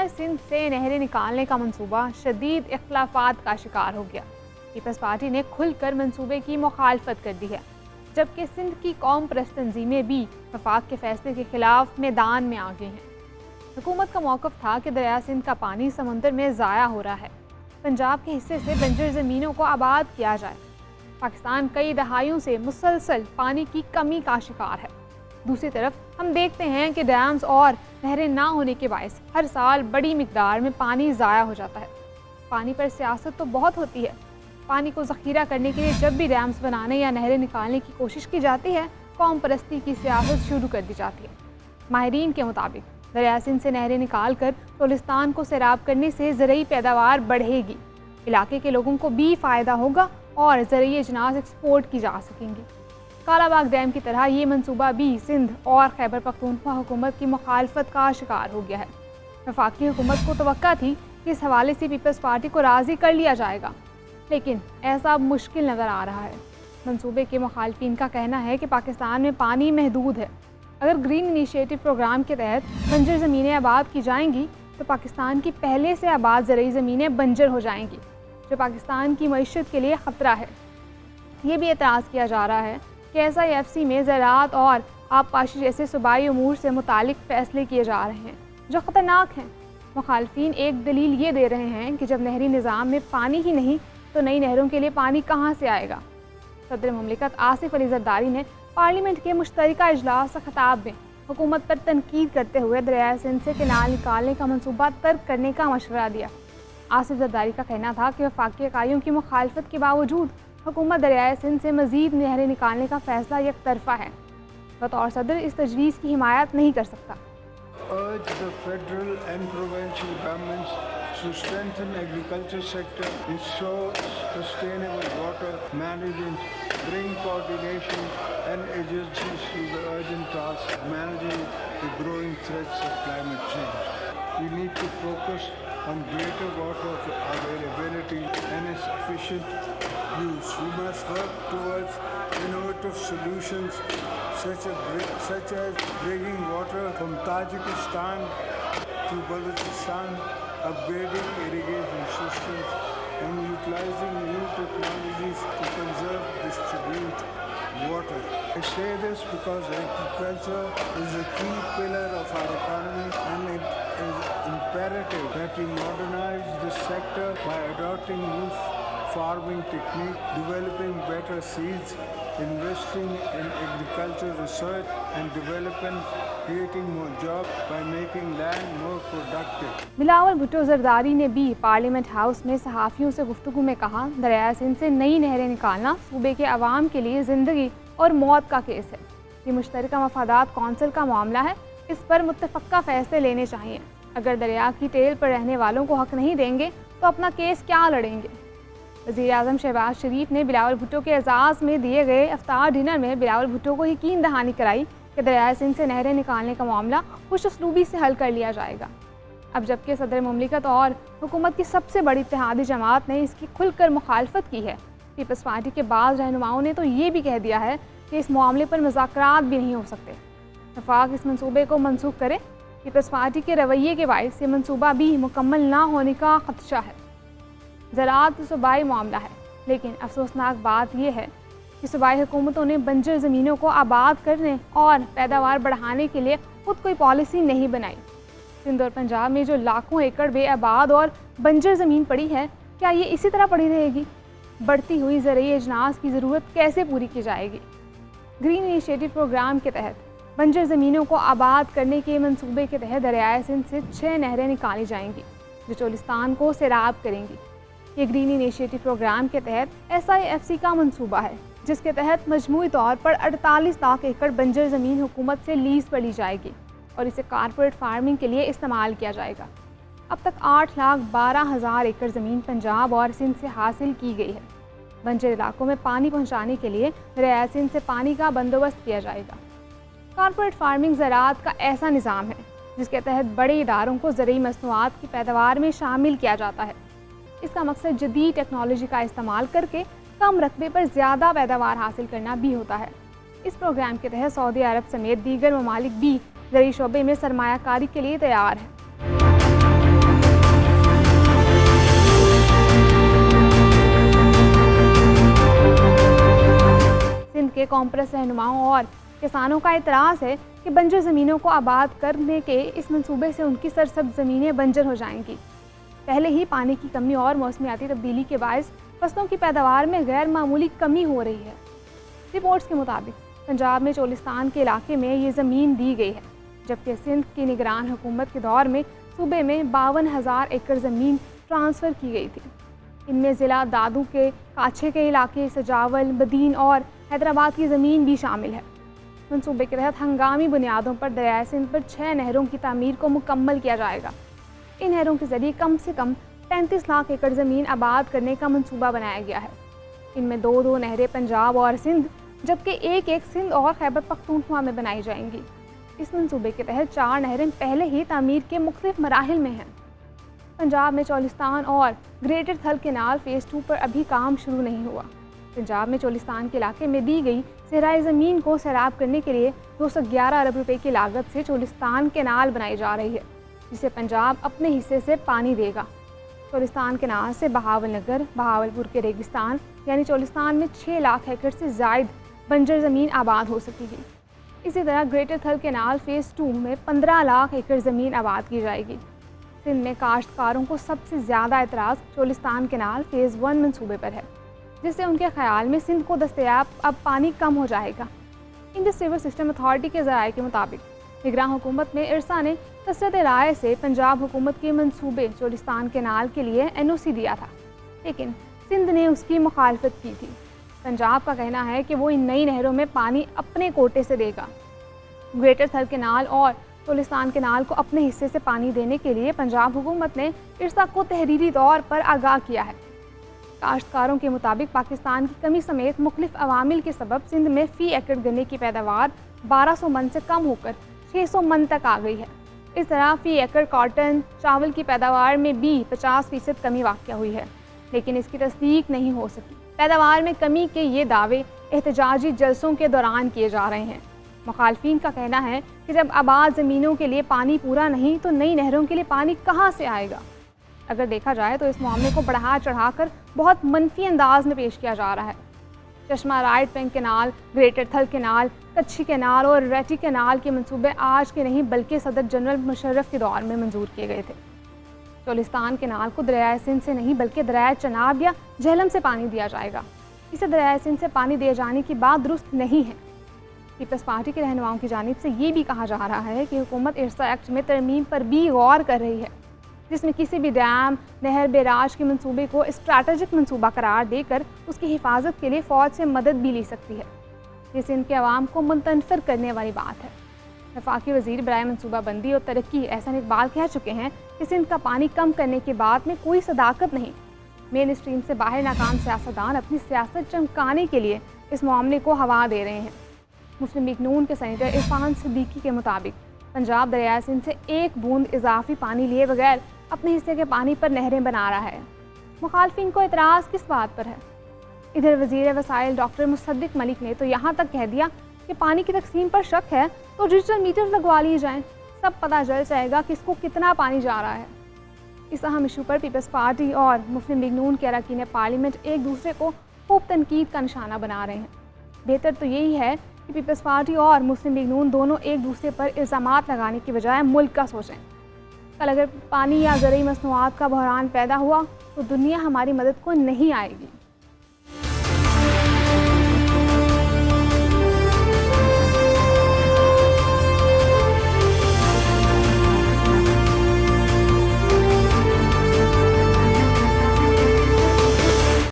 دریائے سندھ سے نہریں نکالنے کا منصوبہ شدید اختلافات کا شکار ہو گیا۔ پیپلز پارٹی نے کھل کر منصوبے کی مخالفت کر دی ہے، جبکہ سندھ کی قوم پرست تنظیمیں بھی وفاق کے فیصلے کے خلاف میدان میں آ گئی ہیں۔ حکومت کا موقف تھا کہ دریائے سندھ کا پانی سمندر میں ضائع ہو رہا ہے، پنجاب کے حصے سے بنجر زمینوں کو آباد کیا جائے۔ پاکستان کئی دہائیوں سے مسلسل پانی کی کمی کا شکار ہے۔ دوسری طرف ہم دیکھتے ہیں کہ ڈیمز اور نہریں نہ ہونے کے باعث ہر سال بڑی مقدار میں پانی ضائع ہو جاتا ہے۔ پانی پر سیاست تو بہت ہوتی ہے۔ پانی کو ذخیرہ کرنے کے لیے جب بھی ڈیمز بنانے یا نہریں نکالنے کی کوشش کی جاتی ہے، قوم پرستی کی سیاست شروع کر دی جاتی ہے۔ ماہرین کے مطابق دریائے سندھ سے نہریں نکال کر بلوچستان کو سیراب کرنے سے زرعی پیداوار بڑھے گی، علاقے کے لوگوں کو بھی فائدہ ہوگا اور زرعی اجناس ایکسپورٹ کی جا سکیں گے۔ کالا باغ ڈیم کی طرح یہ منصوبہ بھی سندھ اور خیبر پختونخوا حکومت کی مخالفت کا شکار ہو گیا ہے۔ وفاقی حکومت کو توقع تھی کہ اس حوالے سے پیپلز پارٹی کو راضی کر لیا جائے گا، لیکن ایسا اب مشکل نظر آ رہا ہے۔ منصوبے کے مخالفین کا کہنا ہے کہ پاکستان میں پانی محدود ہے۔ اگر گرین انیشیٹو پروگرام کے تحت بنجر زمینیں آباد کی جائیں گی تو پاکستان کی پہلے سے آباد زرعی زمینیں بنجر ہو جائیں گی، جو پاکستان کی معیشت کے لیے خطرہ ہے۔ یہ بھی اعتراض کیا جا رہا ہے کہ SIFC میں زراعت اور آبپاشی جیسے صوبائی امور سے متعلق فیصلے کیے جا رہے ہیں جو خطرناک ہیں۔ مخالفین ایک دلیل یہ دے رہے ہیں کہ جب نہری نظام میں پانی ہی نہیں تو نئی نہروں کے لیے پانی کہاں سے آئے گا۔ صدر مملکت آصف علی زرداری نے پارلیمنٹ کے مشترکہ اجلاس سے خطاب میں حکومت پر تنقید کرتے ہوئے دریائے سندھ سے کینال نکالنے کا منصوبہ ترک کرنے کا مشورہ دیا۔ آصف زرداری کا کہنا تھا کہ وفاقی اکائیوں کی مخالفت کے باوجود حکومت دریائے سندھ سے مزید نہریں نکالنے کا فیصلہ یک طرفہ ہے۔ بطور صدر اس تجویز کی حمایت نہیں کر سکتا۔ Urge the federal and provincial governments to strengthen agriculture sector, ensure sustainable water management, bring coordination and agencies to the urgent task of managing the growing threats of climate change. We need to focus on greater water availability and its efficient use. We must work towards innovative solutions such as bringing water from Tajikistan to Balochistan, upgrading irrigation systems, and utilizing new technologies to conserve distribute water. I say this because agriculture is a key pillar of our economy, and it is imperative that we modernize this sector by adopting new farming techniques, developing better seeds, investing in agricultural research and development, creating more jobs by making land more productive. Bilawal Bhutto Zardari نے بھی parliament house میں صحافیوں سے گفتگو میں کہا، دریائے سندھ سے نئی نہریں نکالنا صوبے کے عوام کے لیے زندگی اور موت کا کیس ہے۔ یہ مشترکہ مفادات کونسل کا معاملہ ہے، اس پر متفقہ فیصلے لینے چاہیے۔ اگر دریا کی ٹیل پر رہنے والوں کو حق نہیں دیں گے تو اپنا کیس کیا لڑیں گے؟ وزیر اعظم شہباز شریف نے بلاول بھٹو کے اعزاز میں دیے گئے افطار ڈنر میں بلاول بھٹو کو یقین دہانی کرائی کہ دریائے سندھ سے نہریں نکالنے کا معاملہ خوش اسلوبی سے حل کر لیا جائے گا۔ اب جبکہ صدر مملکت اور حکومت کی سب سے بڑی اتحادی جماعت نے اس کی کھل کر مخالفت کی ہے، پیپلز پارٹی کے بعض رہنماؤں نے تو یہ بھی کہہ دیا ہے کہ اس معاملے پر مذاکرات بھی نہیں ہو سکتے۔ وفاق اس منصوبے کو منسوخ کرے۔ پیپلز پارٹی کے رویے کے باعث یہ منصوبہ بھی مکمل نہ ہونے کا خدشہ ہے۔ زراعت صوبائی معاملہ ہے، لیکن افسوسناک بات یہ ہے کہ صوبائی حکومتوں نے بنجر زمینوں کو آباد کرنے اور پیداوار بڑھانے کے لیے خود کوئی پالیسی نہیں بنائی۔ سندھ اور پنجاب میں جو لاکھوں ایکڑ بے آباد اور بنجر زمین پڑی ہے، کیا یہ اسی طرح پڑی رہے گی؟ بڑھتی ہوئی زرعی اجناس کی ضرورت کیسے پوری کی جائے گی؟ گرین انیشیٹو پروگرام کے تحت بنجر زمینوں کو آباد کرنے کے منصوبے کے تحت دریائے سندھ سے 6 نہریں نکالی جائیں گی جو چولستان کو سیراب کریں گی۔ یہ گرین انیشیٹو پروگرام کے تحت SIFC کا منصوبہ ہے، جس کے تحت مجموعی طور پر 48 لاکھ ایکڑ بنجر زمین حکومت سے لیز پر لی جائے گی اور اسے کارپوریٹ فارمنگ کے لیے استعمال کیا جائے گا۔ اب تک 8,12,000 ایکڑ زمین پنجاب اور سندھ سے حاصل کی گئی ہے۔ بنجر علاقوں میں پانی پہنچانے کے لیے دریائے سندھ سے پانی کا بندوبست کیا جائے گا۔ کارپوریٹ فارمنگ زراعت کا ایسا نظام ہے جس کے تحت بڑے اداروں کو زرعی مصنوعات کی پیداوار میں شامل کیا جاتا ہے۔ اس کا مقصد جدید ٹیکنالوجی کا استعمال کر کے کم رقبے پر زیادہ پیداوار حاصل کرنا بھی ہوتا ہے۔ اس پروگرام کے تحت سعودی عرب سمیت دیگر ممالک بھی زرعی شعبے میں سرمایہ کاری کے لیے تیار ہیں۔ کانفرنس رہنماؤں اور کسانوں کا اعتراض ہے کہ بنجر زمینوں کو آباد کرنے کے اس منصوبے سے ان کی سرسبز زمینیں بنجر ہو جائیں گی۔ پہلے ہی پانی کی کمی اور موسمیاتی تبدیلی کے باعث فصلوں کی پیداوار میں غیر معمولی کمی ہو رہی ہے۔ رپورٹس کے مطابق پنجاب میں چولستان کے علاقے میں یہ زمین دی گئی ہے، جبکہ سندھ کی نگران حکومت کے دور میں صوبے میں 52,000 ایکڑ زمین ٹرانسفر کی گئی تھی۔ ان میں ضلع دادو کے کاچھے کے علاقے، سجاول، بدین اور حیدرآباد کی زمین بھی شامل ہے۔ منصوبے کے تحت ہنگامی بنیادوں پر دریائے سندھ پر 6 نہروں کی تعمیر کو مکمل کیا جائے گا۔ ان نہروں کے ذریعے کم سے کم 35 لاکھ ایکڑ زمین آباد کرنے کا منصوبہ بنایا گیا ہے۔ ان میں 2 نہریں پنجاب اور سندھ، جبکہ ایک سندھ اور خیبر پختونخوا میں بنائی جائیں گی۔ اس منصوبے کے تحت 4 نہریں پہلے ہی تعمیر کے مختلف مراحل میں ہیں۔ پنجاب میں چولستان اور گریٹر تھل کینال فیز 2 پر ابھی کام شروع نہیں ہوا۔ پنجاب میں چولستان کے علاقے میں دی گئی صحرائی زمین کو سیراب کرنے کے لیے 211 ارب روپے کی لاگت سے چولستان کینال بنائی جا رہی ہے، جسے پنجاب اپنے حصے سے پانی دے گا۔ چولستان کینال سے بہاول نگر، بہاولپور کے ریگستان یعنی چولستان میں 6 لاکھ ایکڑ سے زائد بنجر زمین آباد ہو سکے گی۔ اسی طرح گریٹر تھل کینال فیز 2 میں 15 لاکھ ایکڑ زمین آباد کی جائے گی۔ سندھ میں کاشتکاروں کو سب سے زیادہ اعتراض چولستان کینال فیز 1 منصوبے پر ہے، جس سے ان کے خیال میں سندھ کو دستیاب اب پانی کم ہو جائے گا۔ انڈس ریور سسٹم اتھارٹی کے ذرائع کے مطابق نگراں حکومت نے ارسا نے کثرت رائے سے پنجاب حکومت کے منصوبے چولستان کینال کے لیے NOC دیا تھا، لیکن سندھ نے اس کی مخالفت کی تھی۔ پنجاب کا کہنا ہے کہ وہ ان نئی نہروں میں پانی اپنے کوٹے سے دے گا۔ گریٹر تھل کینال اور چولستان کینال کو اپنے حصے سے پانی دینے کے لیے پنجاب حکومت نے ارسا کو تحریری طور پر آگاہ کیا ہے۔ کاشتکاروں کے مطابق پاکستان کی کمی سمیت مختلف عوامل کے سبب سندھ میں فی ایکڑ گنے کی پیداوار 1200 من سے کم ہو کر 600 من تک آ گئی ہے۔ اس طرح فی ایکڑ کاٹن، چاول کی پیداوار میں بھی 50% کمی واقع ہوئی ہے، لیکن اس کی تصدیق نہیں ہو سکی۔ پیداوار میں کمی کے یہ دعوے احتجاجی جلسوں کے دوران کیے جا رہے ہیں۔ مخالفین کا کہنا ہے کہ جب آباد زمینوں کے لیے پانی پورا نہیں تو نئی نہروں کے لیے پانی کہاں سے آئے گا؟ اگر دیکھا جائے تو اس معاملے کو بڑھا چڑھا کر بہت منفی انداز میں پیش کیا جا رہا ہے۔ چشمہ رائٹ بینک کینال، گریٹر تھل کینال، کچھی کینال اور ریٹی کینال کے منصوبے آج کے نہیں بلکہ صدر جنرل مشرف کے دور میں منظور کیے گئے تھے۔ چولستان کینال کو دریائے سندھ سے نہیں بلکہ دریائے چناب یا جہلم سے پانی دیا جائے گا۔ اسے دریائے سندھ سے پانی دیے جانے کی بات درست نہیں ہے۔ پیپلز پارٹی کے رہنماؤں کی جانب سے یہ بھی کہا جا رہا ہے کہ حکومت ارسا ایکٹ میں ترمیم پر بھی غور کر رہی ہے، جس میں کسی بھی ڈیم، نہر، بیراج کے منصوبے کو اسٹریٹجک منصوبہ قرار دے کر اس کی حفاظت کے لیے فوج سے مدد بھی لی سکتی ہے۔ یہ سندھ کے عوام کو منتنفر کرنے والی بات ہے۔ وفاقی وزیر برائے منصوبہ بندی اور ترقی احسن اقبال کہہ چکے ہیں کہ سندھ کا پانی کم کرنے کی بات میں کوئی صداقت نہیں۔ مین اسٹریم سے باہر ناکام سیاستدان اپنی سیاست چمکانے کے لیے اس معاملے کو ہوا دے رہے ہیں۔ مسلم لیگ نون کے سینیٹر عرفان صدیقی کے مطابق پنجاب دریائے سندھ سے 1 بوند اضافی پانی لیے بغیر اپنے حصے کے پانی پر نہریں بنا رہا ہے۔ مخالفین کو اعتراض کس بات پر ہے؟ ادھر وزیر وسائل ڈاکٹر مصدق ملک نے تو یہاں تک کہہ دیا کہ پانی کی تقسیم پر شک ہے تو ڈیجیٹل میٹر لگوا لیے جائیں، سب پتہ چل جائے گا کس کو کتنا پانی جا رہا ہے۔ اس اہم ایشو پر پیپلز پارٹی اور مسلم لیگ نون کے اراکین پارلیمنٹ ایک دوسرے کو خوب تنقید کا نشانہ بنا رہے ہیں۔ بہتر تو یہی ہے کہ پیپلز پارٹی اور مسلم لیگ نون دونوں ایک دوسرے پر الزامات لگانے کی بجائے ملک کا سوچیں۔ کل اگر پانی یا زرعی مصنوعات کا بحران پیدا ہوا تو دنیا ہماری مدد کو نہیں آئے گی۔